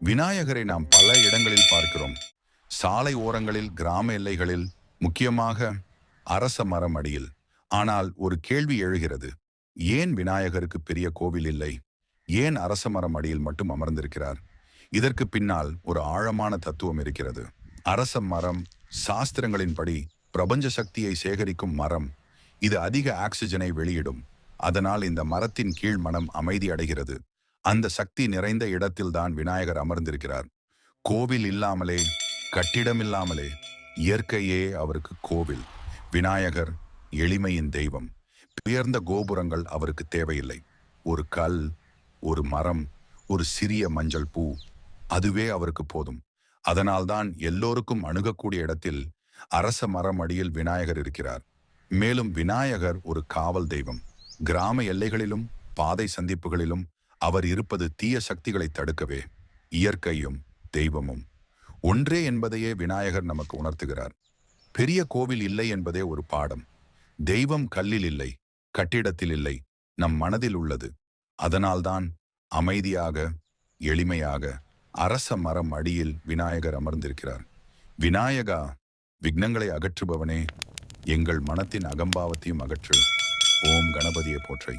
விநாயகரை நாம் பல இடங்களில் பார்க்கிறோம். சாலை ஓரங்களில், கிராம எல்லைகளில், முக்கியமாக அரச மரம் அடியில். ஆனால் ஒரு கேள்வி எழுகிறது. ஏன் விநாயகருக்கு பெரிய கோவில் இல்லை? ஏன் அரச மரம் அடியில் மட்டும் அமர்ந்திருக்கிறார்? இதற்கு பின்னால் ஒரு ஆழமான தத்துவம் இருக்கிறது. அரச மரம் சாஸ்திரங்களின்படி பிரபஞ்ச சக்தியை சேகரிக்கும் மரம். இது அதிக ஆக்சிஜனை வெளியிடும். அதனால் இந்த மரத்தின் கீழ் மனம் அமைதி அடைகிறது. அந்த சக்தி நிறைந்த இடத்தில்தான் விநாயகர் அமர்ந்திருக்கிறார். கோவில் இல்லாமலே, கட்டிடம் இல்லாமலே, இயற்கையே அவருக்கு கோவில். விநாயகர் எளிமையின் தெய்வம். உயர்ந்த கோபுரங்கள் அவருக்கு தேவையில்லை. ஒரு கல், ஒரு மரம், ஒரு சிறிய மஞ்சள் பூ, அதுவே அவருக்கு போதும். அதனால்தான் எல்லோருக்கும் அணுகக்கூடிய இடத்தில் அரச மரம் அடியில் விநாயகர் இருக்கிறார். மேலும் விநாயகர் ஒரு காவல் தெய்வம். கிராம எல்லைகளிலும் பாதை சந்திப்புகளிலும் அவர் இருப்பது தீய சக்திகளை தடுக்கவே. இயற்கையும் தெய்வமும் ஒன்றே என்பதையே விநாயகர் நமக்கு உணர்த்துகிறார். பெரிய கோவில் இல்லை என்பதே ஒரு பாடம். தெய்வம் கல்லில் இல்லை, கட்டிடத்தில் இல்லை, நம் மனதில் உள்ளது. அதனால்தான் அமைதியாக, எளிமையாக அரச மரம் அடியில் விநாயகர் அமர்ந்திருக்கிறார். விநாயகா, விக்னங்களை அகற்றுபவனே, எங்கள் மனத்தின் அகம்பாவத்தையும் அகற்று. ஓம் கணபதியை போற்றி.